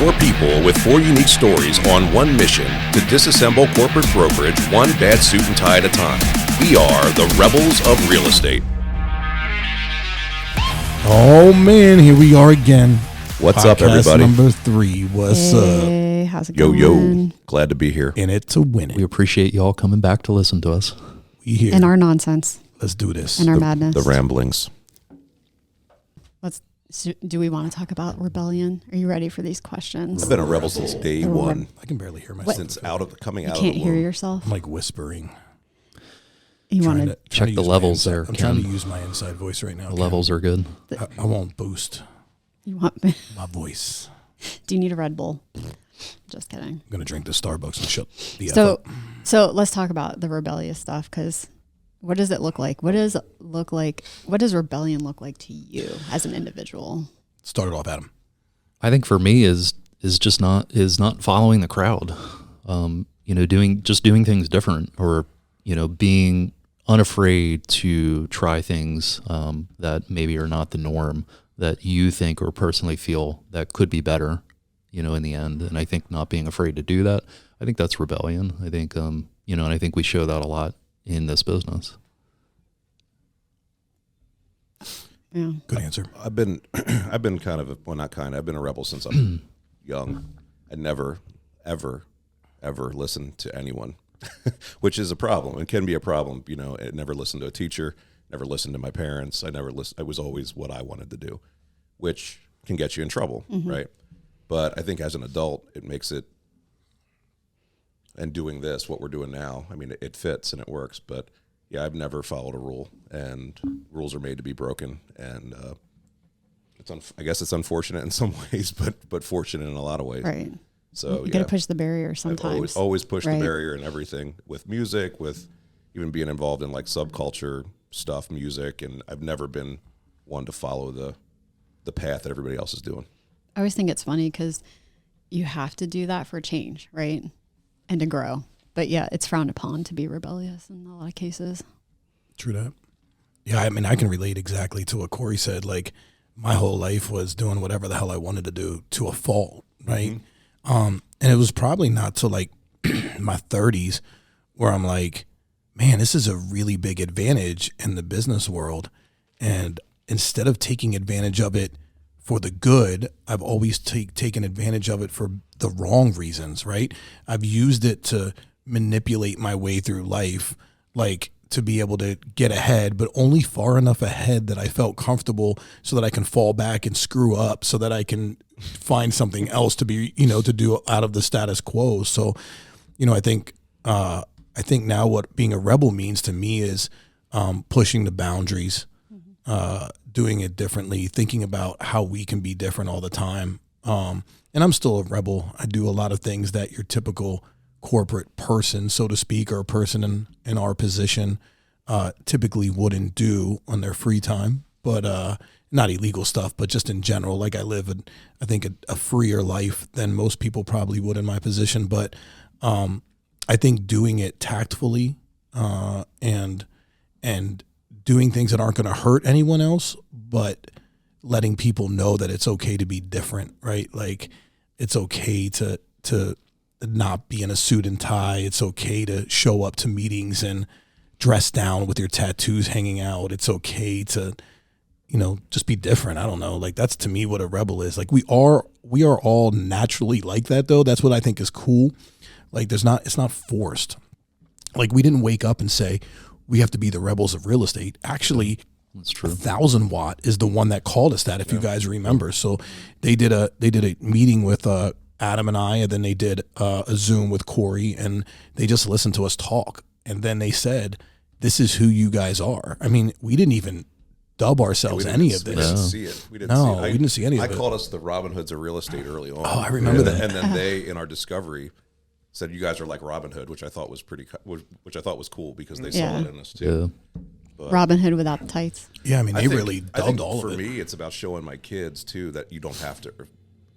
Four people with four unique stories on one mission to disassemble corporate brokerage one bad suit and tie at a time. We are the Rebels of Real Estate. Oh man, here we are again. What's up, everybody? Number 3. What's Hey, how's it going? Yo. Glad to be here. In it to win it. We appreciate y'all coming back to listen to us. We here. And our nonsense. Let's do this. And our madness. The ramblings. Do we want to talk about rebellion? Are you ready for these questions? I've been a rebel since day one. I can barely hear myself. Since coming You out of can't the hear womb. yourself? I'm like whispering. You want Trying to check to the use levels my there, I'm trying to Ken. use my inside voice right now. The Ken. levels are good. I won't boost you want my voice. Do you need a Red Bull? Just kidding. I'm going to drink the Starbucks and shut the F up. So let's talk about the rebellious stuff, because what does it look like? What does rebellion look like to you as an individual? Start it off, Adam. I think for me is not following the crowd. Doing things different, or being unafraid to try things that maybe are not the norm, that you think or personally feel that could be better, in the end. And I think not being afraid to do that, I think that's rebellion. I think, and I think we show that a lot in this business. Yeah. Good answer. I've been I've been a rebel since I'm young. I never, ever listened to anyone, which is a problem. It can be a problem. I never listened to a teacher, never listened to my parents. I was always what I wanted to do, which can get you in trouble, right? But I think as an adult, it makes it, and doing this, what we're doing now, I mean, it fits and it works, but yeah, I've never followed a rule, and rules are made to be broken, and I guess it's unfortunate in some ways, but fortunate in a lot of ways. Right. So you got to push the barrier sometimes. I've always pushed the barrier in everything, with music, with even being involved in like subculture stuff, music, and I've never been one to follow the path that everybody else is doing. I always think it's funny because you have to do that for change, right? And to grow. But yeah, it's frowned upon to be rebellious in a lot of cases. True that. Yeah, I mean, I can relate exactly to what Corey said. Like, my whole life was doing whatever the hell I wanted to do to a fault, right? And it was probably not till like my 30s where I'm like, man, this is a really big advantage in the business world. And instead of taking advantage of it for the good, I've always taken advantage of it for the wrong reasons, right? I've used it to manipulate my way through life, like to be able to get ahead, but only far enough ahead that I felt comfortable so that I can fall back and screw up so that I can find something else to be, to do out of the status quo. So, I think now what being a rebel means to me is pushing the boundaries, doing it differently, thinking about how we can be different all the time. And I'm still a rebel. I do a lot of things that your typical corporate person, so to speak, or a person in our position typically wouldn't do on their free time, but not illegal stuff, but just in general. Like, I live, I think, a freer life than most people probably would in my position. But I think doing it tactfully and doing things that aren't going to hurt anyone else, but letting people know that it's okay to be different, right? Like, it's okay to not be in a suit and tie. It's okay to show up to meetings and dress down with your tattoos hanging out. It's okay to, just be different. I don't know. Like, that's to me what a rebel is. Like, we are all naturally like that, though. That's what I think is cool. Like, it's not forced. Like, we didn't wake up and say, we have to be the rebels of real estate. Actually, That's true. 1000 Watt is the one that called us that, if you guys remember. So they did a meeting with Adam and I, and then they did a Zoom with Corey, and they just listened to us talk. And then they said, this is who you guys are. I mean, we didn't even dub ourselves any of this. We didn't see it. We didn't see any of it. I called us the Robin Hoods of real estate early on. Oh, I remember that. And then they, in our discovery, said you guys are like Robin Hood, which I thought was cool because they saw it in us too. Yeah. But Robin Hood without the tights. Yeah, I mean, I they think- really I dubbed think all of it. For me, it's about showing my kids too that you don't have to.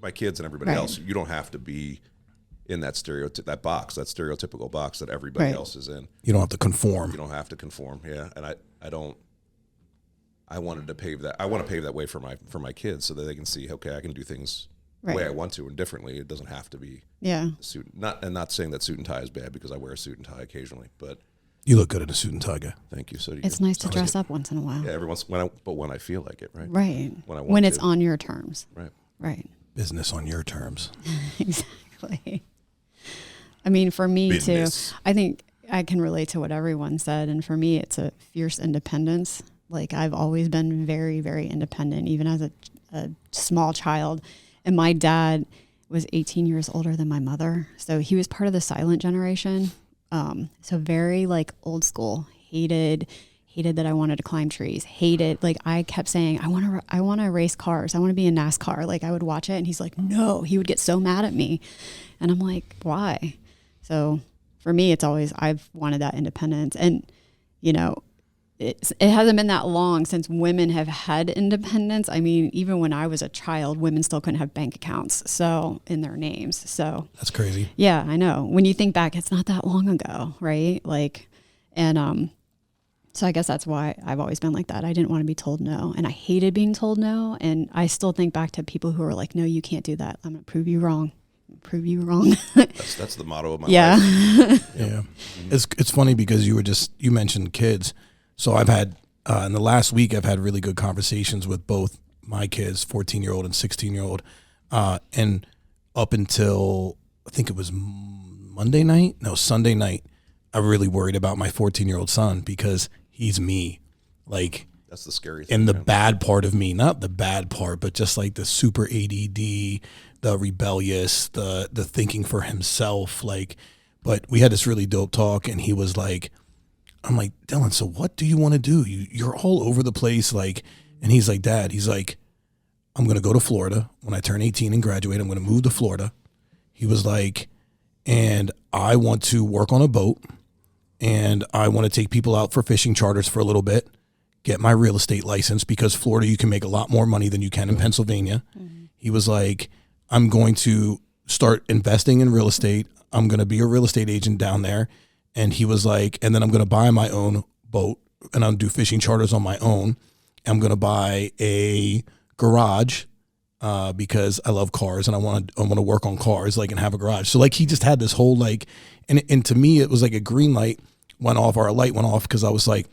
My kids and everybody else, you don't have to be in that stereotypical box that everybody else is in. You don't have to conform. You don't have to conform. Yeah, and I don't. I wanted to pave that. I want to pave that way for my kids so that they can see. Okay, I can do things Right. way I want to and differently. It doesn't have to be Yeah. suit. Not saying that suit and tie is bad because I wear a suit and tie occasionally, but You look good in a suit and tie, guy. thank you. So do you. It's nice to dress up once in a while. Yeah, when I feel like it, right? Right. When I want When it's to. on your terms. Right. Right. Business on your terms. Exactly. I mean, for me Business. too, I think I can relate to what everyone said. And for me, it's a fierce independence. Like I've always been very, very independent, even as a small child. And my dad was 18 years older than my mother. So he was part of the silent generation. So very like old school, hated that I wanted to climb trees, hated, like I kept saying, I want to race cars. I want to be in NASCAR. Like I would watch it and he's like, no, he would get so mad at me. And I'm like, why? So for me, it's always, I've wanted that independence. And, you know, it hasn't been that long since women have had independence. I mean, even when I was a child, women still couldn't have bank accounts in their names. So That's crazy. yeah, I know. When you think back, it's not that long ago, right? Like, and so I guess that's why I've always been like that. I didn't want to be told no, and I hated being told no. And I still think back to people who are like, "No, you can't do that. I'm gonna prove you wrong. Prove you wrong." That's the motto of my Yeah. life. Yeah. It's funny because you mentioned kids. So I've had, in the last week, I've had really good conversations with both my kids, 14-year-old and 16-year-old. And up until, I think it was Sunday night, I really worried about my 14-year-old son because he's me. Like, That's the scary thing. and the man. bad part of me, not the bad part, but just like the super ADD, the rebellious, the thinking for himself. Like, but we had this really dope talk and he was like, I'm like, Dylan, so what do you want to do? You're all over the place. Like, and he's like, Dad, he's like, I'm going to go to Florida when I turn 18 and graduate. I'm going to move to Florida. He was like, and I want to work on a boat and I want to take people out for fishing charters for a little bit, get my real estate license because Florida, you can make a lot more money than you can in Pennsylvania. Mm-hmm. He was like, I'm going to start investing in real estate. I'm going to be a real estate agent down there. And he was like, and then I'm going to buy my own boat and I'll do fishing charters on my own. I'm going to buy a garage because I love cars and I want to work on cars, like, and have a garage. So like, he just had this whole like, and to me, it was like a green light went off or a light went off because I was like,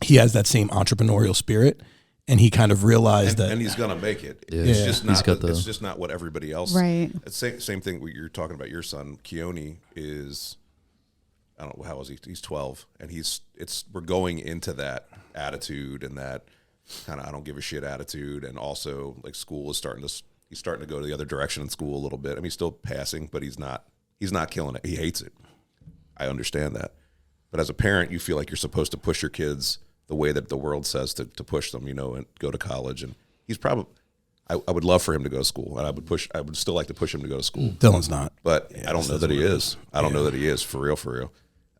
he has that same entrepreneurial spirit. And he kind of realized and he's gonna make it. Yeah. It's Yeah. just not. It's just not what everybody else. Right. It's same thing. What you're talking about, your son Keone is. I don't know how old is he? He's 12, and we're going into that attitude and that kind of I don't give a shit attitude, and also like school is he's starting to go the other direction in school a little bit. I mean, he's still passing, but he's not killing it. He hates it. I understand that, but as a parent, you feel like you're supposed to push your kids the way that the world says to push them, and go to college. And he's probably. I would love for him to go to school, and I would still like to push him to go to school. Dylan's not. But I don't know that he is. I don't know that he is for real.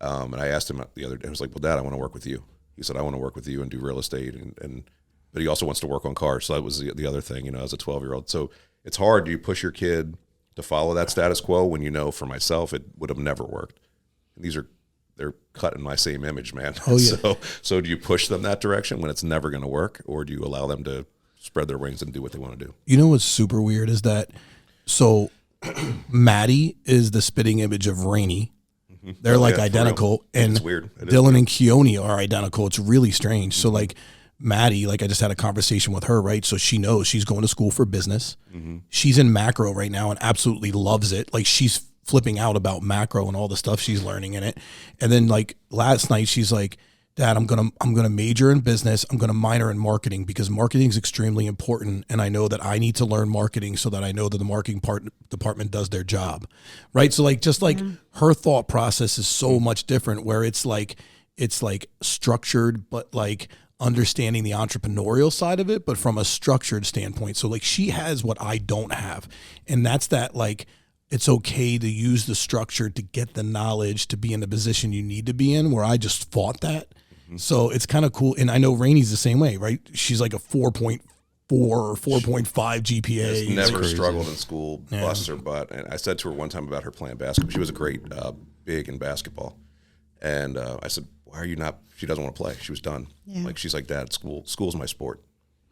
And I asked him the other day, I was like, well, Dad, I want to work with you. He said, I want to work with you and do real estate. But he also wants to work on cars. So that was the other thing, as a 12-year-old. So it's hard. Do you push your kid to follow that status quo when for myself, it would have never worked. And they're cut in my same image, man. Oh, yeah. So do you push them that direction when it's never going to work? Or do you allow them to spread their wings and do what they want to do? You know what's super weird is that, so Maddie is the spitting image of Rainey. They're like identical, and it's weird. Dylan and Keone are identical. It's really strange. So like Maddie, like I just had a conversation with her, right? So she knows she's going to school for business. Mm-hmm. She's in macro right now and absolutely loves it. Like she's flipping out about macro and all the stuff she's learning in it. And then like last night, she's like, Dad, I'm gonna major in business. I'm gonna minor in marketing because marketing is extremely important, and I know that I need to learn marketing so that I know that the marketing department does their job, right? So like just like her thought process is so much different, where it's like structured, but like understanding the entrepreneurial side of it, but from a structured standpoint. So like she has what I don't have, and that's that like. It's okay to use the structure to get the knowledge to be in the position you need to be in, where I just fought that. Mm-hmm. So it's kind of cool. And I know Rainey's the same way, right? She's like a 4.4 or 4.5 GPA. Has never struggled in school, busts her butt. And I said to her one time about her playing basketball. She was a great big in basketball. And I said, why are you not? She doesn't want to play. She was done. Yeah. Like, she's like, Dad, school's my sport.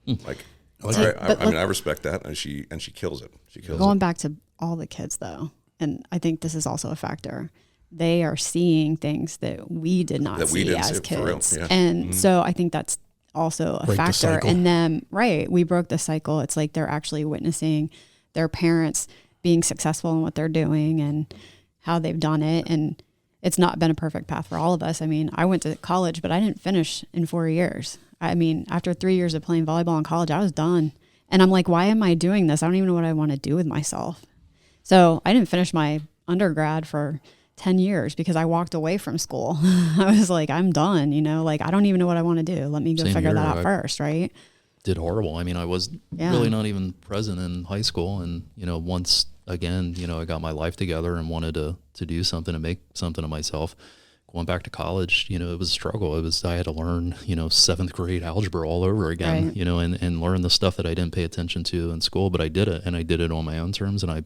Like, I mean, I respect that, and she kills it. She kills Going it. back to all the kids though, and I think this is also a factor. They are seeing things that we did not see as kids. Yeah. And so I think that's also a factor in them. Right. We broke the cycle. It's like they're actually witnessing their parents being successful in what they're doing and how they've done it. And it's not been a perfect path for all of us. I mean, I went to college, but I didn't finish in 4 years. I mean, after 3 years of playing volleyball in college, I was done. And I'm like, why am I doing this? I don't even know what I want to do with myself. So I didn't finish my undergrad for 10 years because I walked away from school. I was like, I'm done, like, I don't even know what I want to do. Let me go figure that out first. Right. Did horrible. I mean, I was really not even present in high school. And, once again, I got my life together and wanted to do something and make something of myself. Going back to college, it was a struggle. I had to learn, 7th grade algebra all over again, right. And learn the stuff that I didn't pay attention to in school, but I did it, and I did it on my own terms, and I,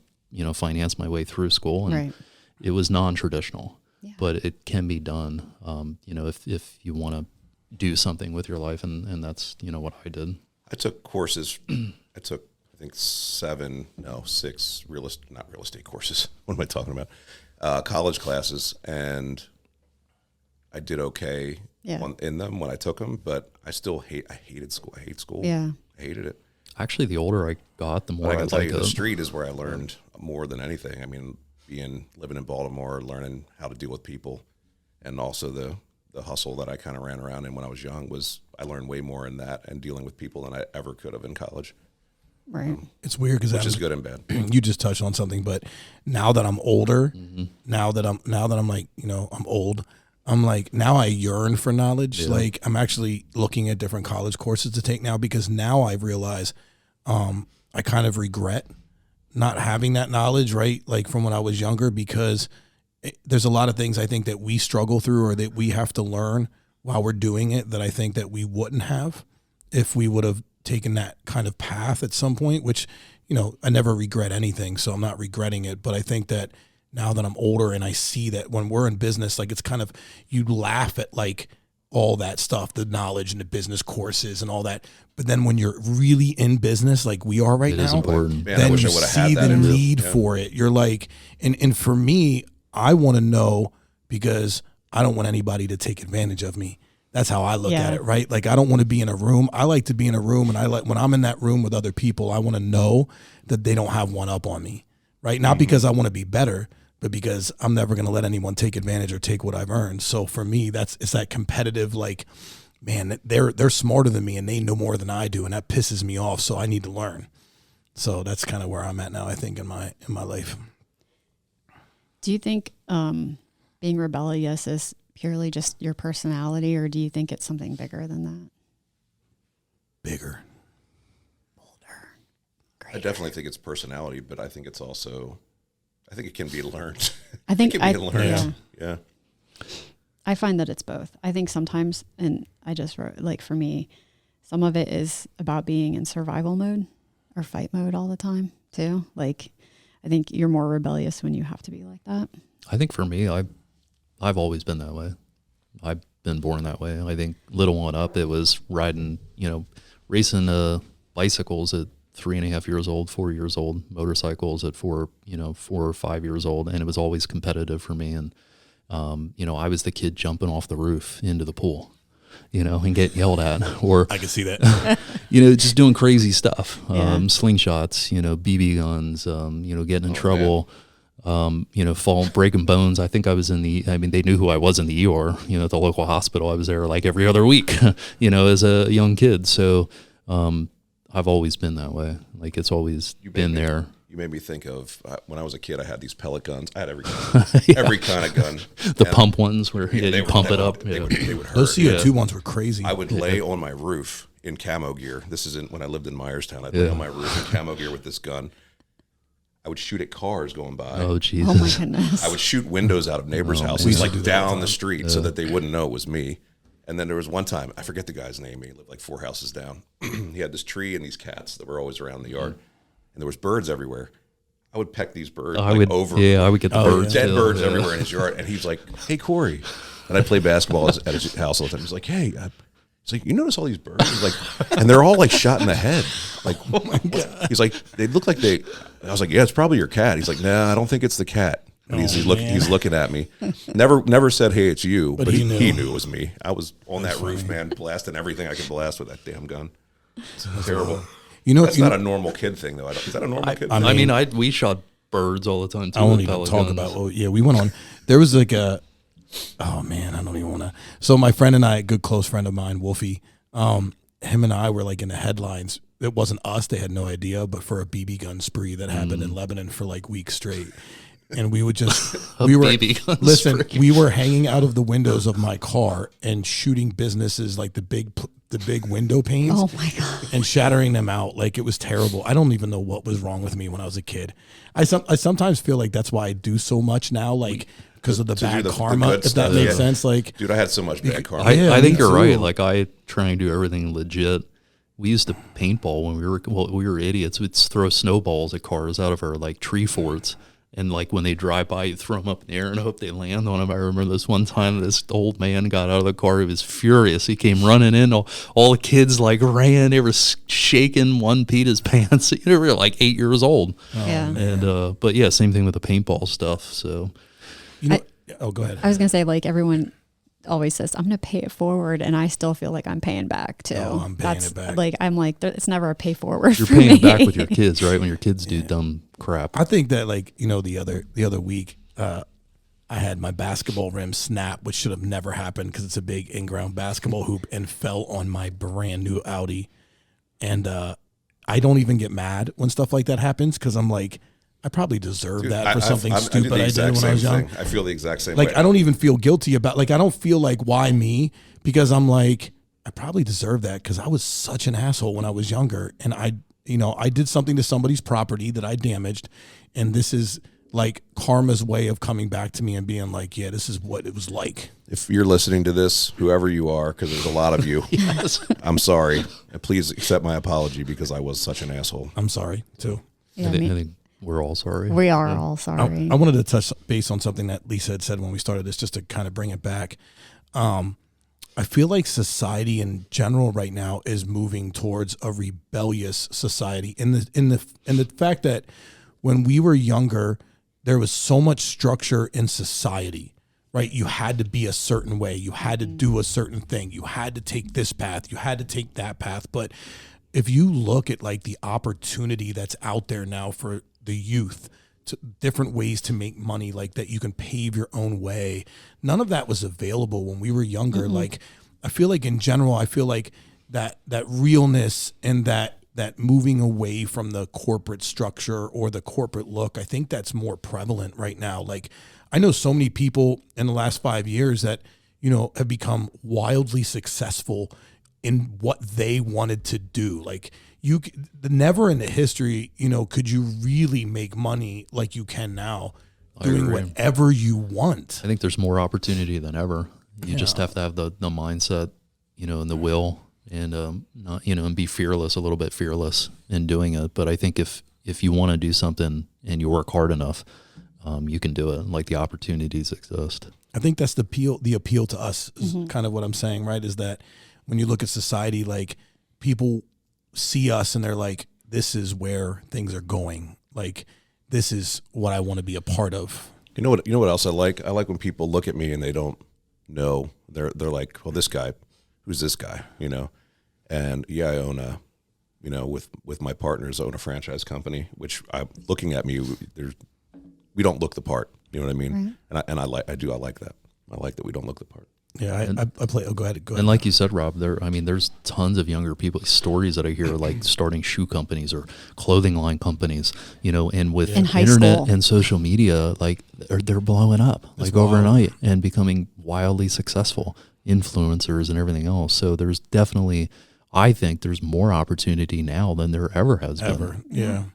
financed my way through school, and right. It was non-traditional, but it can be done, if you want to do something with your life, and that's, what I did. I took courses. I think 6 not real estate courses. What am I talking about? College classes, and I did okay in them when I took them, but I hated school. I hate school. Yeah. I hated it. Actually, the older I got, the more I liked it. The street is where I learned more than anything. I mean, living in Baltimore, learning how to deal with people, and also the hustle that I kind of ran around in when I was young I learned way more in that and dealing with people than I ever could have in college. Right. It's weird because which is good and bad. You just touched on something, but now that I'm older, now that I'm like, I'm old, I'm like, now I yearn for knowledge. Yeah. Like, I'm actually looking at different college courses to take now, because now I realize I kind of regret not having that knowledge, right? Like, from when I was younger, because there's a lot of things I think that we struggle through or that we have to learn while we're doing it that I think that we wouldn't have if we would have taken that kind of path at some point, which, I never regret anything, so I'm not regretting it. But I think that now that I'm older and I see that when we're in business, like, it's kind of, you laugh at like all that stuff, the knowledge and the business courses and all that. But then when you're really in business, like we are right now, is important. Man, then you see the need for it. You're like, and for me, I want to know, because I don't want anybody to take advantage of me. That's how I look at it, right? Like, I don't want to be in a room. I like to be in a room, and when I'm in that room with other people, I want to know that they don't have one up on me, right? Not because I want to be better, but because I'm never going to let anyone take advantage or take what I've earned. So for me, it's that competitive, like, man, they're smarter than me and they know more than I do, and that pisses me off. So I need to learn. So that's kind of where I'm at now, I think, in my life. Do you think being rebellious is purely just your personality, or do you think it's something bigger than that? Bigger. Bolder. Greater. I definitely think it's personality, but I think it's also, I think it can be learned. I think it can be learned. Yeah. I find that it's both. I think sometimes, and I just wrote, like, for me, some of it is about being in survival mode or fight mode all the time too. Like, I think you're more rebellious when you have to be like that. I think for me, I've always been that way. I've been born that way. I think little on up, it was riding, racing bicycles at 3.5 years old, 4 years old, motorcycles at 4 or 5 years old. And it was always competitive for me. And, I was the kid jumping off the roof into the pool, and get yelled at, or I can see that, just doing crazy stuff, slingshots, BB guns, getting in trouble. Breaking bones. I think I was they knew who I was in the ER, at the local hospital. I was there like every other week, as a young kid. So, I've always been that way. Like, it's always been there. You made me think of when I was a kid, I had these pellet guns. I had every gun, every kind of gun. The pump ones where you pump it up. They would hurt. Those CO2 ones were crazy. I would lay on my roof in camo gear. This is when I lived in Myerstown. I'd lay on my roof in camo gear with this gun. I would shoot at cars going by. Oh, Jesus. Oh, my goodness. I would shoot windows out of neighbors' houses, like down the street, so that they wouldn't know it was me. And then there was one time, I forget the guy's name. He lived like 4 houses down. He had this tree and these cats that were always around the yard. And there was birds everywhere. I would peck these birds over. Yeah, I would get the birds. Dead birds everywhere in his yard. And he's like, hey, Corey. And I'd play basketball at his house all the time. He's like, hey, He's like, you notice all these birds? He's like, and they're all like shot in the head. Like, oh my God. He's like, they look like they. I was like, yeah, it's probably your cat. He's like, nah, I don't think it's the cat. And he's looking at me. Never said, hey, it's you, but he knew it was me. I was on that roof, man, blasting everything I could blast with that damn gun. It's terrible. That's not a normal kid thing, though. Is that a normal kid thing? I mean, we shot birds all the time too. I won't even talk about. Well, yeah, we went on. There was like a. Oh man, I don't even want to. So my friend and I, a good close friend of mine, Wolfie, him and I were like in the headlines. It wasn't us; they had no idea. But for a BB gun spree that happened in Lebanon for like weeks straight. And we would just, we were hanging out of the windows of my car and shooting businesses like the big window panes. Oh my God. And shattering them out. Like it was terrible. I don't even know what was wrong with me when I was a kid. I sometimes feel like that's why I do so much now, like because of the bad karma, if that makes sense. Like, dude, I had so much bad karma. I think you're right. Like I try and do everything legit. We used to paintball when we were idiots. We'd throw snowballs at cars out of our like tree forts. And like when they drive by, you throw them up in the air and hope they land on them. I remember this one time, this old man got out of the car. He was furious. He came running in. All the kids like ran. They were shaking. One peed his pants. They were like 8 years old. Yeah. And but yeah, same thing with the paintball stuff. So, go ahead. I was gonna say, like, everyone always says, I'm gonna pay it forward, and I still feel like I'm paying back too. Oh, I'm paying it back. Like, I'm like, it's never a pay forward. You're for paying me. it back with your kids, right? When your kids do dumb crap. I think that, like, the other week, I had my basketball rim snap, which should have never happened because it's a big in-ground basketball hoop, and fell on my brand new Audi. And I don't even get mad when stuff like that happens because I'm like, I probably deserve that for something stupid I did when I was young. I feel the exact same way. way. I don't even feel guilty about, like, I don't feel like, why me? Because I'm like, I probably deserve that because I was such an asshole when I was younger. And I did something to somebody's property that I damaged. And this is like karma's way of coming back to me and being like, yeah, this is what it was like. If you're listening to this, whoever you are, because there's a lot of you, Yes. I'm sorry. And please accept my apology because I was such an asshole. I'm sorry, too. Yeah, I think we're all sorry. we are all sorry. I wanted to touch base on something that Lisa had said when we started this, just to kind of bring it back. I feel like society in general right now is moving towards a rebellious society in the fact that when we were younger, there was so much structure in society, right? You had to be a certain way. You had to do a certain thing. You had to take this path. You had to take that path. But if you look at like the opportunity that's out there now for the youth, to different ways to make money, like that you can pave your own way. None of that was available when we were younger. Mm-hmm. Like, I feel like in general, I feel like that realness and that moving away from the corporate structure or the corporate look, I think that's more prevalent right now. Like, I know so many people in the last 5 years that, have become wildly successful in what they wanted to do. Like, never in the history, could you really make money like you can now doing whatever you want. I think there's more opportunity than ever. You just have to have the mindset, and the will, and not, and be fearless, a little bit fearless in doing it. But I think if you want to do something and you work hard enough, you can do it. Like, the opportunities exist. I think that's the appeal to us is kind of what I'm saying, right? Is that when you look at society, like, people see us and they're like, this is where things are going. Like, this is what I want to be a part of. You know what else I like? I like when people look at me and they don't know. They're like, well, this guy, who's this guy? And yeah, I own with my partners, own a franchise company, which I'm looking at me, we don't look the part. You know what I mean? Right. And I like that. I like that we don't look the part. Yeah, I play. Oh, go ahead. And like you said, Rob, there's tons of younger people, stories that I hear, like starting shoe companies or clothing line companies, and with internet and social media, like they're blowing up overnight and becoming wildly successful influencers and everything else. So there's definitely, I think there's more opportunity now than there ever has been. Yeah.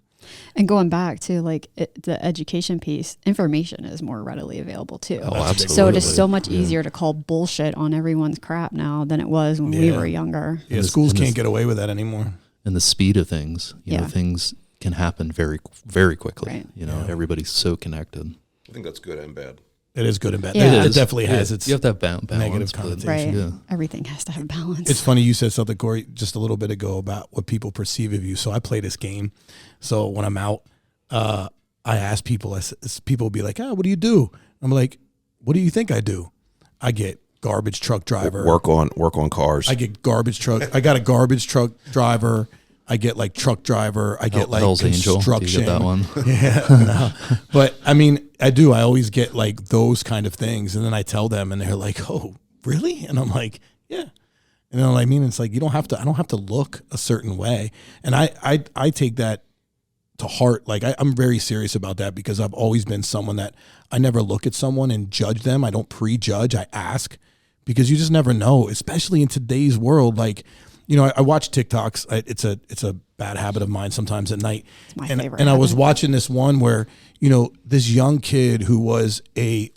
And going back to the education piece, information is more readily available too. Oh, absolutely. So it is so much easier to call bullshit on everyone's crap now than it was when we were younger. Yeah, schools can't get away with that anymore. And the speed of things, things can happen very, very quickly. Right. Everybody's so connected. I think that's good and bad. It is good and bad. Yeah. It definitely has its You have to have balance. negative but- connotation. Right. Yeah. Everything has to have balance. It's funny you said something, Corey, just a little bit ago about what people perceive of you. So I play this game. So when I'm out, I ask people, people will be like, what do you do? I'm like, what do you think I do? I get garbage truck driver. Work on cars. I get garbage truck. I got a garbage truck driver. I get like truck driver. I get like Hell's Angel. Do construction. you get that one? Yeah, no. But I mean, I do. I always get like those kind of things, and then I tell them, and they're like, "Oh, really?" And I'm like, "Yeah." And then I mean, it's like you don't have to. I don't have to look a certain way, and I take that to heart. Like I'm very serious about that because I've always been someone that I never look at someone and judge them. I don't prejudge. I ask because you just never know, especially in today's world. Like, you know, I watch TikToks. It's a bad habit of mine sometimes at night. It's my and favorite I was habit. watching this one where, you know, this young kid who was a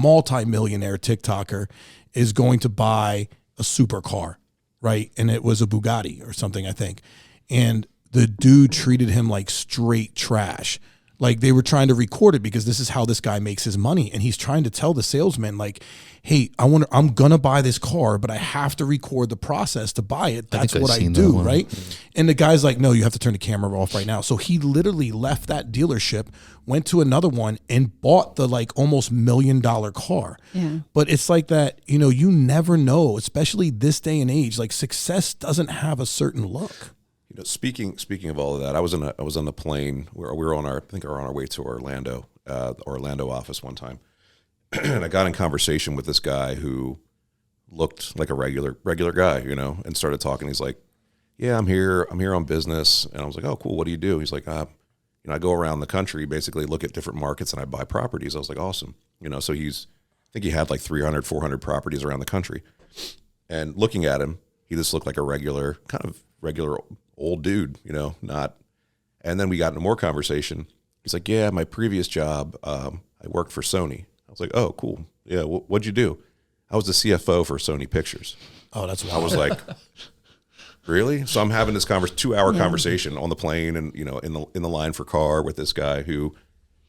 multi-millionaire TikToker is going to buy a supercar, right? And it was a Bugatti or something, I think. And the dude treated him like straight trash. Like they were trying to record it because this is how this guy makes his money. And he's trying to tell the salesman, like, hey, I'm going to buy this car, but I have to record the process to buy it. That's what I do, right? And the guy's like, no, you have to turn the camera off right now. So he literally left that dealership, went to another one and bought the like almost $1 million car. Yeah. But it's like that, you know, you never know, especially this day and age, like success doesn't have a certain look. You know, speaking of all of that, I was on the plane where we were on our way to Orlando, Orlando office one time, and I got in conversation with this guy who looked like a regular guy, you know, and started talking. He's like, "Yeah, I'm here on business," and I was like, "Oh, cool. What do you do?" He's like, "You know, I go around the country, basically look at different markets, and I buy properties." I was like, "Awesome," you know. So I think he had like 300, 400 properties around the country, and looking at him, he just looked like a regular old dude, you know, not. And then we got into more conversation. He's like, "Yeah, my previous job, I worked for Sony." I was like, "Oh, cool. Yeah, what'd you do?" I was the CFO for Sony Pictures. Oh, that's wild. I was like, "Really?" So I'm having this 2-hour conversation on the plane, and you know, in the line for car with this guy who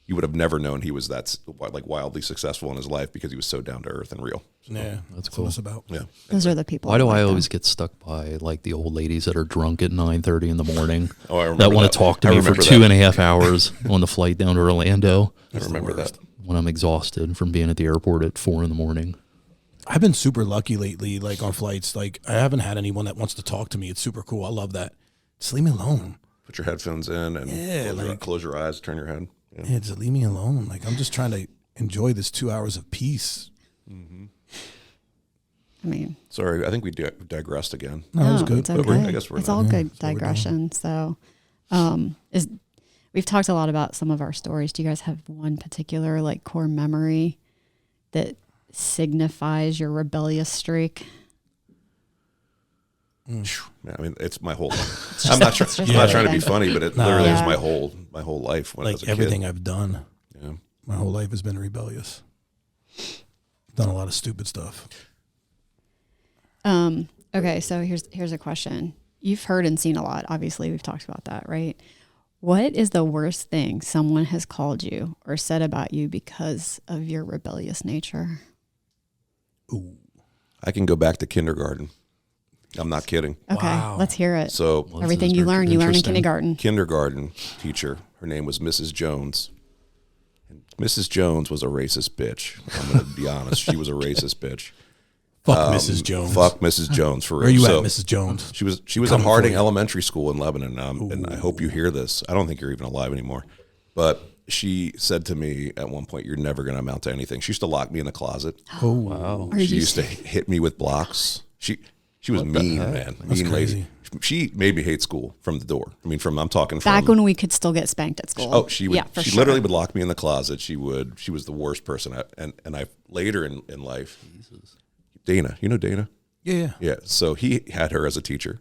you would have never known he was that like wildly successful in his life because he was so down to earth and real. So, Yeah, that's cool. What it's about. yeah. Those are the people. Why do I like always get stuck by like the old ladies that are drunk at 9:30 in the morning Oh, I remember that want that. to talk to I me for remember 2.5 hours on the flight down to Orlando I remember that. when I'm exhausted from being at the airport at 4 in the morning? I've been super lucky lately, like on flights. Like I haven't had anyone that wants to talk to me. It's super cool. I love that. Just leave me alone. Put your headphones in and close your eyes, turn your head. Yeah. Yeah, just leave me alone. Like I'm just trying to enjoy this 2 hours of peace. I mean, Sorry, I think we digressed again. No, it was good. It's But okay. I guess we're it's not. all Yeah, good that's what we're doing. digression. So, we've talked a lot about some of our stories. Do you guys have one particular like core memory that signifies your rebellious streak? Yeah, I mean, it's my whole life. I'm not trying to be everything. funny, but it No. literally is Yeah. my whole life when I was Like a everything kid. I've done, Yeah. my whole life has been rebellious. Done a lot of stupid stuff. Okay, so here's a question. You've heard and seen a lot. Obviously, we've talked about that, right? What is the worst thing someone has called you or said about you because of your rebellious nature? Ooh. I can go back to kindergarten. I'm not kidding. Okay, Wow. let's hear it. So Everything you learn in Interesting. kindergarten. kindergarten teacher, her name was Mrs. Jones. And Mrs. Jones was a racist bitch. I'm going to be honest. She was a racist bitch. Fuck Mrs. Jones. Fuck Mrs. Jones for real. Where you So, at, Mrs. Jones? She was at Coming for Harding you. Elementary School in Lebanon, and I hope you hear this. I don't think you're even alive anymore. But she said to me at one point, "You're never going to amount to anything." She used to lock me in the closet. Oh, wow. Are She you used to hit me with blocks. She was mean, man. That's Mean crazy. lady. She made me hate school from the door. I mean, I'm talking from back when we could still get spanked at school? Oh, she would. Yeah, for she sure. literally would lock me in the closet. She was the worst person. And I later in life, Dana. You know Dana? Yeah. Yeah. So he had her as a teacher,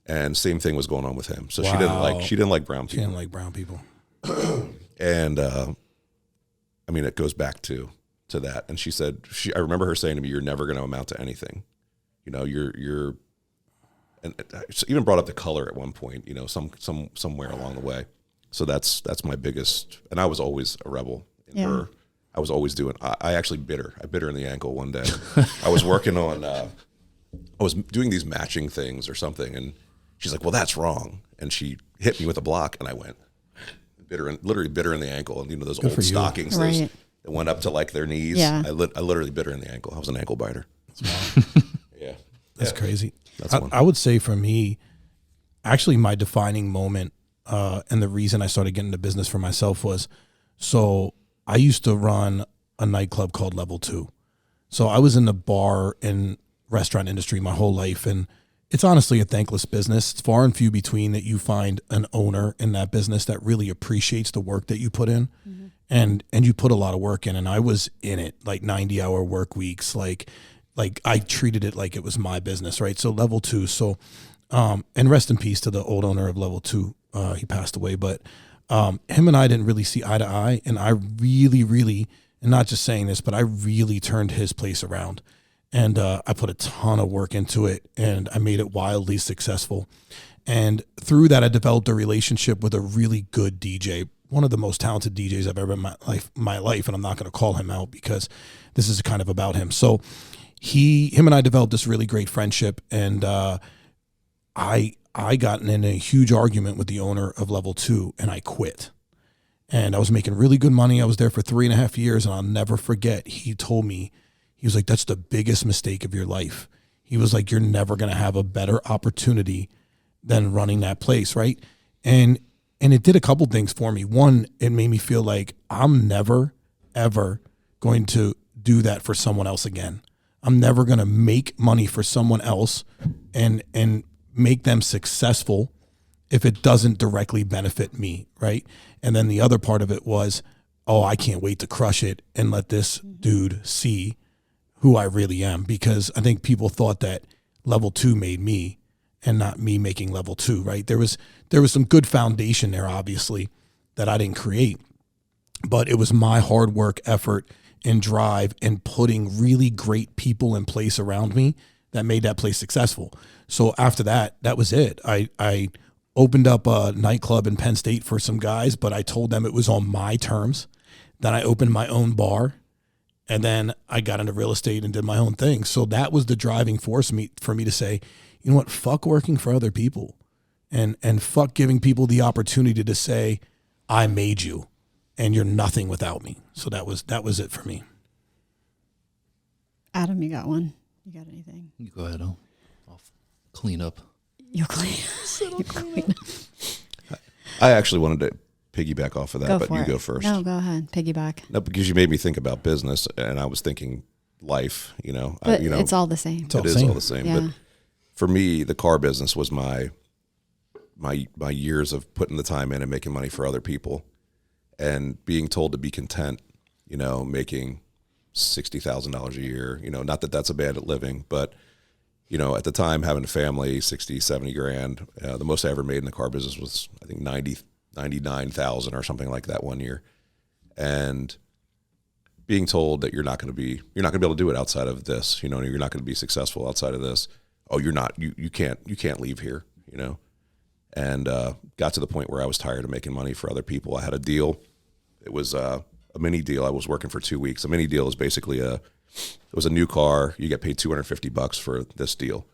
and same thing was going on with him. So Wow. she didn't like brown She people. didn't like brown people. And I mean, it goes back to that. And she said, I remember her saying to me, "You're never going to amount to anything. You know, you're." And she even brought up the color at one point. You know, somewhere along the way. So that's my biggest. And I was always a rebel in Yeah. her. I was always doing. I actually bit her. I bit her in the ankle one day. I was working on. I was doing these matching things or something, and she's like, "Well, that's wrong," and she hit me with a block, and I went literally bit her in the ankle, and those old stockings, those that went up to like their knees. Yeah. I literally bit her in the ankle. I was an ankle biter. Yeah, That's crazy. That's I would say for me, actually, my defining moment and the reason I started getting into business for myself was, so I used to run a nightclub called Level 2. So I was in the bar and restaurant industry my whole life, and it's honestly a thankless business. It's far and few between that you find an owner in that business that really appreciates the work that you put in, and you put a lot of work in. And I was in it, like 90-hour work weeks, like I treated it like it was my business, right? So Level 2. So and rest in peace to the old owner of Level 2. He passed away, but him and I didn't really see eye to eye, and I really, and not just saying this, but I really turned his place around. And I put a ton of work into it, and I made it wildly successful. And through that, I developed a relationship with a really good DJ, one of the most talented DJs I've ever in my life. And I'm not going to call him out because this is kind of about him. So him and I developed this really great friendship, and I got in a huge argument with the owner of Level 2, and I quit. And I was making really good money. I was there for 3.5 years, and I'll never forget. He told me, he was like, "That's the biggest mistake of your life." He was like, "You're never going to have a better opportunity than running that place." Right. And it did a couple things for me. One, it made me feel like I'm never, ever going to do that for someone else again. I'm never going to make money for someone else and make them successful if it doesn't directly benefit me. Right. And then the other part of it was, oh, I can't wait to crush it and let this dude see who I really am, because I think people thought that Level 2 made me and not me making Level 2, right? There was some good foundation there, obviously, that I didn't create, but it was my hard work, effort, and drive, and putting really great people in place around me that made that place successful. So after that was it. I opened up a nightclub in Penn State for some guys, but I told them it was on my terms. Then I opened my own bar. And then I got into real estate and did my own thing. So that was the driving force for me to say, you know what, fuck working for other people, and fuck giving people the opportunity to say, I made you and you're nothing without me. So that was it for me. Adam, you got one? You got anything? You go ahead. I'll clean up. You'll clean. You'll clean up. I actually wanted to piggyback off of that, but you go first. No, go ahead. Piggyback. No, because you made me think about business, and I was thinking life. But it's all the same. It is all the same. Yeah. But for me, the car business was my years of putting the time in and making money for other people, and being told to be content. Making $60,000 a year. Not that that's a bad living, but at the time, having a family, 60, 70 grand. The most I ever made in the car business was, I think, 99,000 or something like that one year. And being told that you're not going to be able to do it outside of this, you're not going to be successful outside of this. Oh, you're not, you can't leave here, and got to the point where I was tired of making money for other people. I had a deal. It was a mini deal. I was working for 2 weeks. A mini deal is basically it was a new car. You get paid $250 for this deal.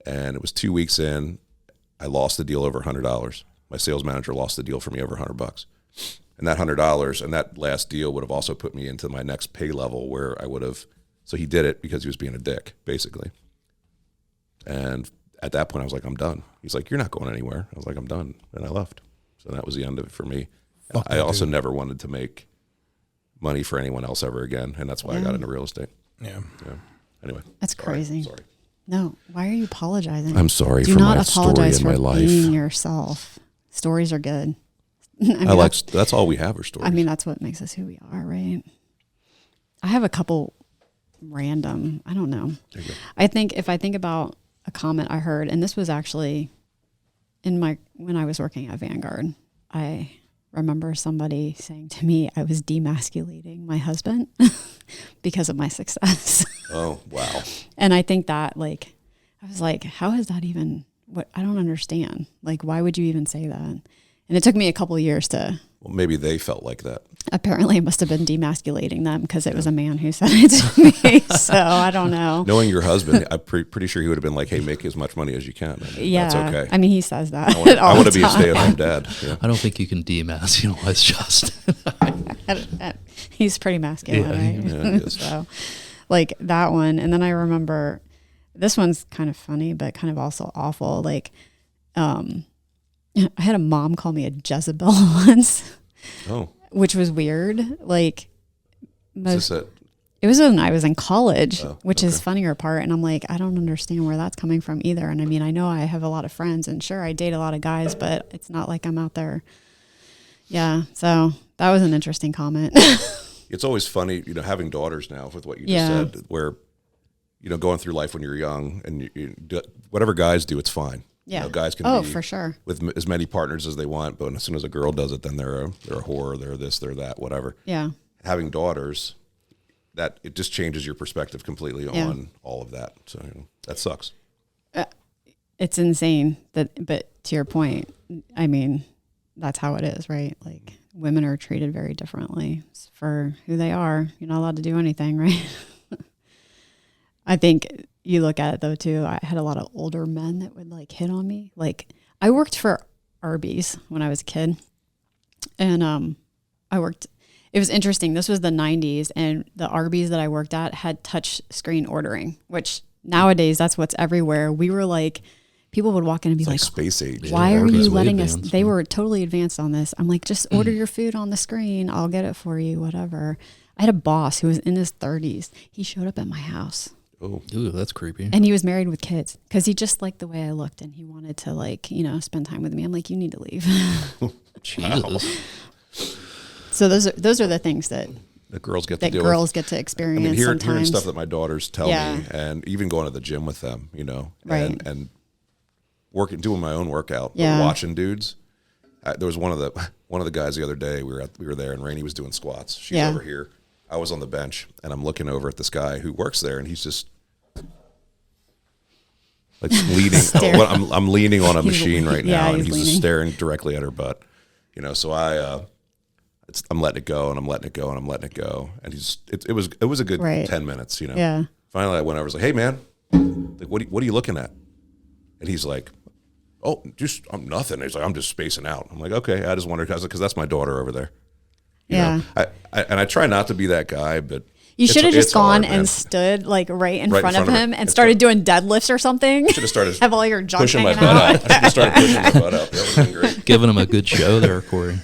And it was 2 weeks in, I lost the deal over $100. My sales manager lost the deal for me over $100, and that $100 and that last deal would have also put me into my next pay level where I would have. So he did it because he was being a dick, basically. And at that point, I was like, I'm done. He's like, you're not going anywhere. I was like, I'm done, and I left. So that was the end of it for me. I also never wanted to make money for anyone else ever again, and that's why I got into real estate. Yeah. Anyway, that's crazy. Sorry. No, why are you apologizing? I'm sorry Do for not my story apologize in my for life. being yourself. Stories are good. That's all we have are stories. I mean, that's what makes us who we are, right? I have a couple random, I don't know. I think if I think about a comment I heard, and this was actually when I was working at Vanguard, I remember somebody saying to me I was demasculating my husband because of my success. Oh, wow. And I think that, I was like, how is that even, I don't understand. Why would you even say that? And it took me a couple of years to Well, maybe they felt like that. Apparently, it must have been demasculating them because it was a man who said it to me. So I don't know. Knowing your husband, I'm pretty sure he would have been like, "Hey, make as much money as you can." Yeah, that's okay. I mean, he says that. I want to be a stay-at-home dad. Yeah. I don't think you can demasculinize Justin. He's pretty masculine, right? Yeah, he is. So, like that one, and then I remember this one's kind of funny, but kind of also awful. Like, I had a mom call me a Jezebel once. Oh, which was weird. Like, it was when I was in college, which okay. is funnier part. And I'm like, I don't understand where that's coming from either. And I mean, I know I have a lot of friends, and sure, I date a lot of guys, but it's not like I'm out there. Yeah. So that was an interesting comment. It's always funny, having daughters now with what you just said, where, going through life when you're young and you do, whatever guys do, it's fine. Yeah. Guys can be for sure with as many partners as they want, but as soon as a girl does it, then they're a whore, they're this, they're that, whatever. Yeah. Having daughters, that it just changes your perspective completely on all of that. So that sucks. It's insane but to your point, I mean, that's how it is, right? Like, women are treated very differently for who they are. You're not allowed to do anything, right? I think you look at it though too. I had a lot of older men that would like hit on me. Like, I worked for Arby's when I was a kid, and it was interesting. This was the 90s, and the Arby's that I worked at had touch screen ordering, which nowadays that's what's everywhere. We were like, people would walk in and be like space age. Why are you letting us? Advanced, They were totally advanced on this. I'm like, just order your food on the screen. I'll get it for you, whatever. I had a boss who was in his 30s. He showed up at my house. Oh, Ooh, that's creepy. And he was married with kids because he just liked the way I looked, and he wanted to spend time with me. I'm like, you need to leave. Jesus. So those are the things that girls get to deal girls with. get to experience. I mean, hearing sometimes. stuff that my daughters tell me, and even going to the gym with them, Right. and doing my own workout, Yeah. but watching dudes. There was one of the guys the other day. We were there, and Rainey was doing squats. She's over here. I was on the bench, and I'm looking over at this guy who works there, and he's just like leaning. I'm leaning on a machine right now, and he's just staring directly at her butt. So I'm letting it go, and I'm letting it go, and I'm letting it go, and it was a good 10 minutes. Yeah. Finally, I went over. I was like, "Hey, man, like, what are you looking at?" And he's like, "Oh, I'm nothing." He's like, "I'm just spacing out." I'm like, "Okay." I just wondered because that's my daughter over there. You know? I try not to be that guy, but you should have just gone hard, and stood like right in front of her him and started doing deadlifts or something. Should have started have all your junk pushing my hanging butt out. out. I should have started pushing my butt out. That would have been great. Giving him a good show there, Corey.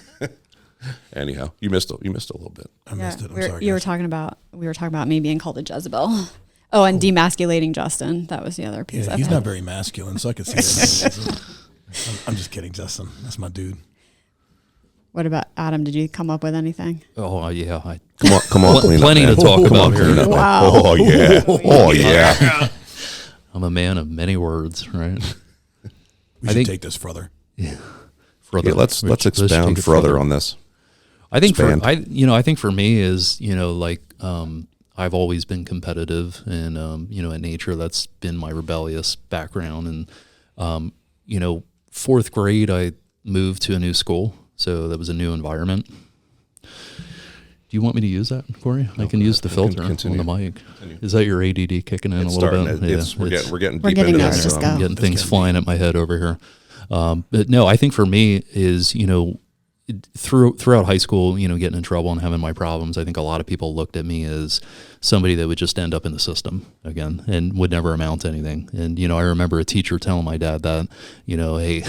Anyhow, you missed a little bit. I missed it. I'm sorry. We were talking about me being called a Jezebel. Oh, and demasculating Justin. That was the other piece. Yeah, he's not very masculine, so I could see that. I'm just kidding, Justin. That's my dude. What about Adam? Did you come up with anything? Oh, yeah. Come on, clean Plenty up, to talk about here. Clean up, Wow. Oh yeah. Oh yeah. I'm a man of many words, right? We should take this further. Further. Yeah, let's take expound it further on this. I think Expand. I think for me is, I've always been competitive, and at nature that's been my rebellious background. And fourth grade I moved to a new school, so that was a new environment. Do you want me to use that, Corey? I can use the filter on the mic. Is that your ADD kicking in a little bit? We're getting We're deep getting into there. this. Just go. Getting things flying at my head over here. But no, I think for me is, throughout high school, getting in trouble and having my problems, I think a lot of people looked at me as somebody that would just end up in the system again and would never amount to anything. And, I remember a teacher telling my dad that, hey,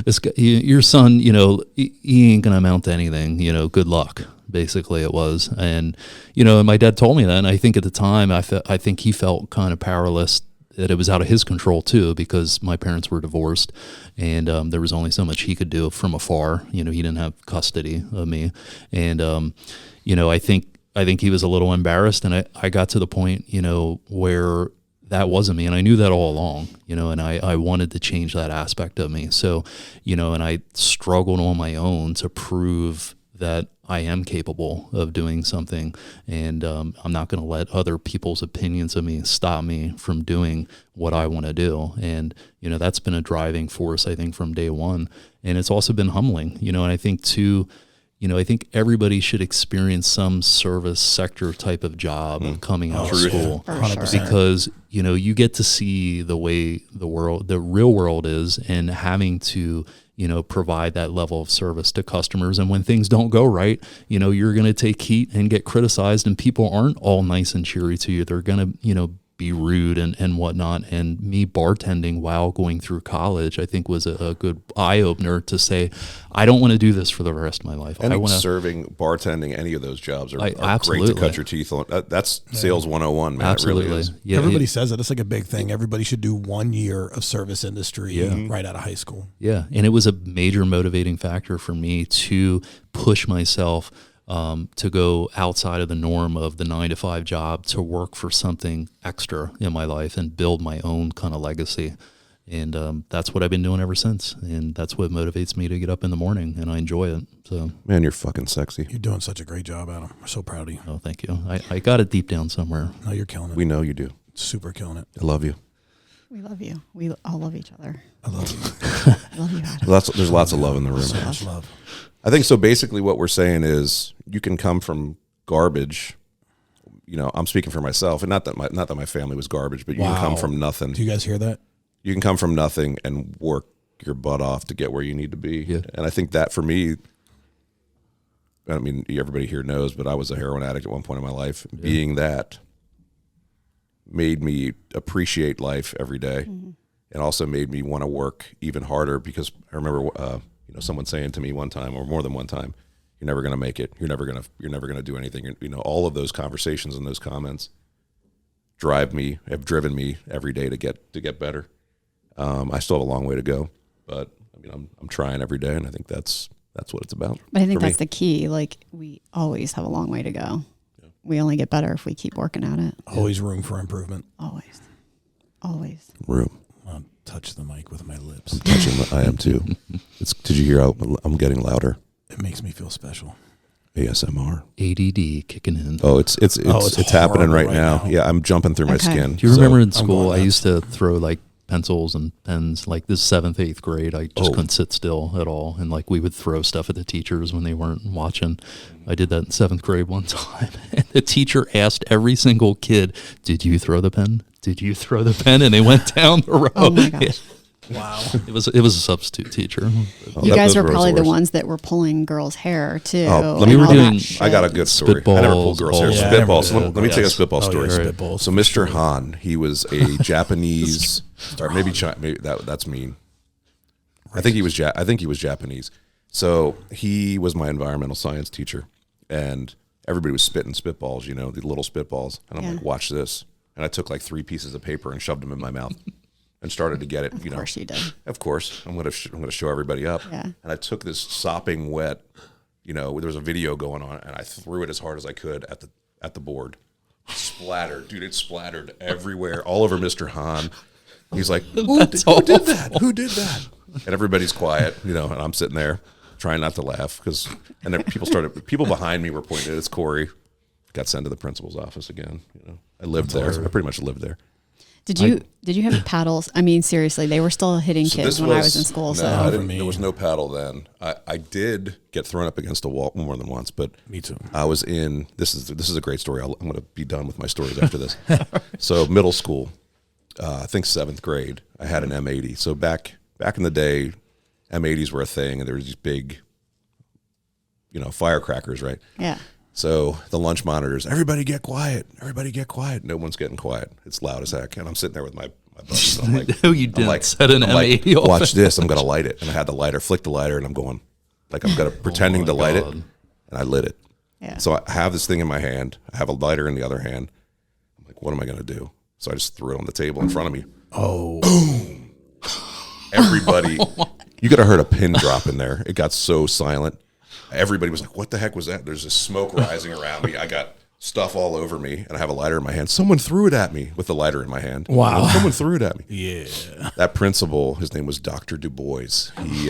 this guy, your son, he ain't going to amount to anything, good luck. Basically it was. And, and my dad told me that. And I think at the time, I think he felt kind of powerless, that it was out of his control too, because my parents were divorced, and there was only so much he could do from afar. He didn't have custody of me, and I think he was a little embarrassed, and I got to the point where that wasn't me, and I knew that all along, and I wanted to change that aspect of me. So and I struggled on my own to prove that I am capable of doing something, and I'm not going to let other people's opinions of me stop me from doing what I want to do. And, that's been a driving force, I think, from day one. And it's also been humbling, and I think too, I think everybody should experience some service sector type of job coming out of school, 100%. because you get to see the way the real world is, and having to provide that level of service to customers. And when things don't go right, you're going to take heat and get criticized, and people aren't all nice and cheery to you. They're going to be rude and whatnot. And me bartending while going through college, I think was a good eye opener to say, I don't want to do this for the rest of my life. And I want to serving, bartending, any of those jobs are great absolutely to cut your teeth on. That's sales 101, man. Absolutely. It really is. Yeah, Everybody says it. It's like a big thing. Everybody should do 1 year of service industry right out of high school. Yeah, and it was a major motivating factor for me to push myself to go outside of the norm of the 9-to-5 job, to work for something extra in my life and build my own kind of legacy. And that's what I've been doing ever since. And that's what motivates me to get up in the morning, and I enjoy it. So, Man, you're fucking sexy. You're doing such a great job, Adam. We're so proud of you. oh, thank you. I got it deep down somewhere. No, you're killing it. We know you do. Super killing it. I love you. We love you. We all love each other. I love you. I love you, Adam. There's lots of love in the room. So much love. I think so. Basically, what we're saying is you can come from garbage. I'm speaking for myself, and not that my family was garbage, but you can come from nothing. Do you guys hear that? You can come from nothing and work your butt off to get where you need to be. Yeah. And I think that for me, I mean, everybody here knows, but I was a heroin addict at one point in my life. Yeah. Being that made me appreciate life every day, and also made me want to work even harder, because I remember someone saying to me one time, or more than one time, "You're never going to make it. You're never going to do anything." All of those conversations and those comments have driven me every day to get better. I still have a long way to go, but I mean, I'm trying every day, and I think that's what it's about. But I think that's the key. Like, we always have a long way to go. Yeah. We only get better if we keep working at it. Always room for improvement. Always. Room. I'll touch the mic with my lips. I'm touching. I am too. Did you hear? I'm getting louder. It makes me feel special. ASMR. ADD kicking in. Oh, it's happening right now. Yeah, I'm jumping through my skin. Do you remember in school I used to throw like pencils and pens, like this 7th, 8th grade, I just couldn't sit still at all. And like we would throw stuff at the teachers when they weren't watching. I did that in 7th grade one time. And the teacher asked every single kid, "Did you throw the pen? Did you throw the pen?" And they went down the row. Oh my gosh. Wow. It was a substitute teacher. You guys were probably the ones that were pulling girls' hair too. I got a good story. I never pulled girls' hair. Yeah, Spitballs. Let me tell you a spitball story. Yeah, spitballs. So Mr. Han, he was a Japanese, or maybe that's mean. I think he was Japanese. So he was my environmental science teacher, and everybody was spitting spitballs, the little spitballs. And I'm like, watch this. And I took like 3 pieces of paper and shoved them in my mouth. And started to get it, Of course you did. Of course, I'm gonna show everybody up. Yeah. And I took this sopping wet, there was a video going on, and I threw it as hard as I could at the board. Splattered, dude! It splattered everywhere, all over Mr. Han. He's like, "Who did that? Who did that?" And everybody's quiet, and I'm sitting there trying not to laugh and then people behind me were pointing. It's Corey. Got sent to the principal's office again. I lived there. I pretty much lived there. Did you have paddles? I mean, seriously, they were still hitting kids when I was in school. No, there was no paddle then. I did get thrown up against a wall more than once, but me too. I was in. This is a great story. I'm going to be done with my stories after this. So middle school, I think 7th grade, I had an M80. So back in the day, M80s were a thing, and there was these big, firecrackers, right? Yeah. So the lunch monitors, everybody get quiet. Everybody get quiet. No one's getting quiet. It's loud as heck. And I'm sitting there with my buddies. I'm like, no, you didn't set an M80 off. Watch this. I'm going to light it. And I had the lighter, flick the lighter, and I'm going, like I'm pretending to light it. And I lit it. Yeah. So I have this thing in my hand. I have a lighter in the other hand. I'm like, what am I going to do? So I just threw it on the table in front of me. Oh. Boom. Everybody, you could have heard a pin drop in there. It got so silent. Everybody was like, what the heck was that? There's this smoke rising around me. I got stuff all over me, and I have a lighter in my hand. Someone threw it at me with the lighter in my hand. Wow. Someone threw it at me. Yeah. That principal, his name was Dr. Du Bois. He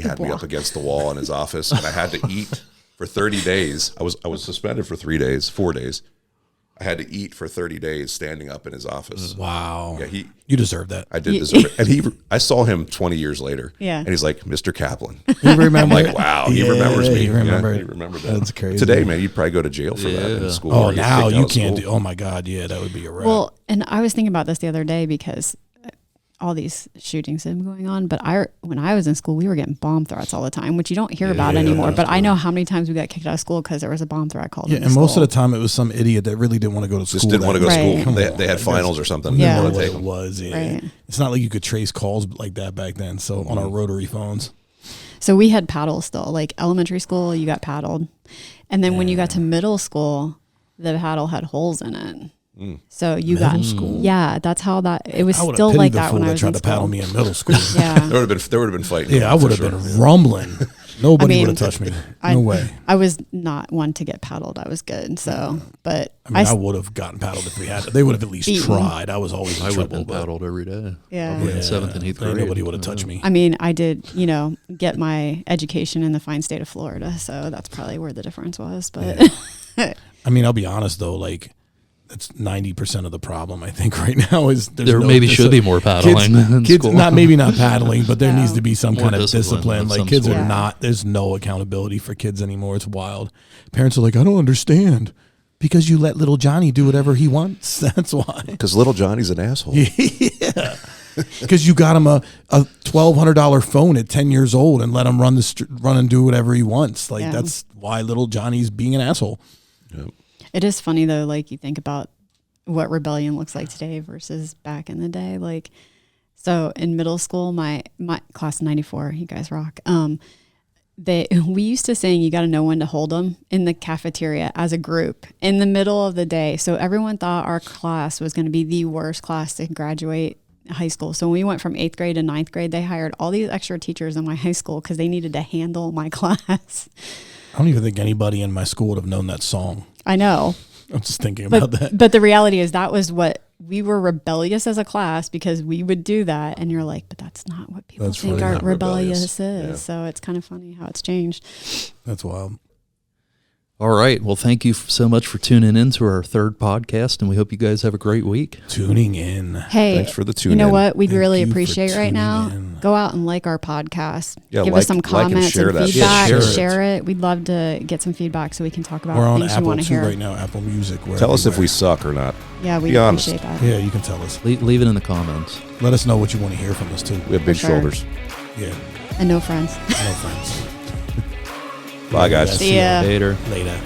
had me up against the wall in his office, and I had to eat for 30 days. I was suspended for 4 days. I had to eat for 30 days standing up in his office. Wow. Yeah, you deserve that. I did deserve it. And I saw him 20 years later. Yeah. And he's like, Mr. Kaplan. You remember? I'm like, wow, he remembers me. He remembered. Yeah, he remembered that. That's crazy. Today, man, you'd probably go to jail for that in school. Oh, or get now kicked out you of can't school. do. Oh my God, yeah, that would be a wrap. Well, and I was thinking about this the other day because all these shootings have been going on. But when I was in school, we were getting bomb threats all the time, which you don't hear about anymore. But I know how many times we got kicked out of school because there was a bomb threat called. Yeah, and most of the time it was some idiot that really didn't want to go to school. Just didn't want to go to Right. school. Come They had on, finals or something. Yeah. Didn't want what to take it them. was. Yeah. Right. It's not like you could trace calls like that back then. So on our rotary phones. So we had paddles still. Like elementary school, you got paddled, and then when you got to middle school, the paddle had holes in it. So you Middle got school? Yeah, that's how that. It was I would have still pitied like the that fool when I that was tried in to school. paddle me in middle school. Yeah. There would have been fighting. Yeah, I would have been rumbling. Nobody would have touched me. No way. I was not one to get paddled. I was good. So, but I would have gotten paddled if we had to. They would have at least Beaten. tried. I was always in I would have trouble. been paddled every day. Yeah. Probably in 7th and 8th grade. Nobody would have touched me. I mean, I did, get my education in the fine state of Florida. So that's probably where the difference was. But I mean, I'll be honest though, like that's 90% of the problem. I think right now is There maybe should be more paddling in Kids, school. maybe not paddling, but there No. needs to be some More kind of discipline discipline. of Like some kids sort. are not. There's no accountability for kids anymore. It's wild. Parents are like, I don't understand. Because you let little Johnny do whatever he wants. That's why. Because little Johnny's an asshole. Yeah. Because you got him a $1,200 phone at 10 years old and let him run and do whatever he wants. Like that's why little Johnny's being an asshole. Yep. it is funny though, like you think about what rebellion looks like today versus back in the day. Like, so in middle school, my class of 94, you guys rock. We used to sing, you got to know when to hold them in the cafeteria as a group in the middle of the day. So everyone thought our class was going to be the worst class to graduate high school. So when we went from 8th grade to 9th grade, they hired all these extra teachers in my high school because they needed to handle my class. I don't even think anybody in my school would have known that song. I know. I'm just thinking about that. But the reality is that was what we were rebellious as a class because we would do that. And you're like, but that's not what people That's think funny. our Not rebellious rebellious. is. Yeah. So it's kind of funny how it's changed. That's wild. All right. Well, thank you so much for tuning in to our third podcast, and we hope you guys have a great week. Tuning in. Hey, Thanks for the tune you know in. what we'd Thank really you for appreciate right tuning now? in. Go out and like our podcast. Yeah, Give like- us some like and comments share and that. feedback. Yeah, share it. We'd love to get some feedback so we can talk about We're on things you Apple want to too hear. right now, Apple Music. We're Tell us if we everywhere. suck or not. Yeah, we Be honest. appreciate that. Yeah, you can tell us. Leave it in the comments. Let us know what you want to hear from us too. We have big For sure. shoulders. Yeah, And no friends. no friends. Bye, guys. See ya. Later. Later.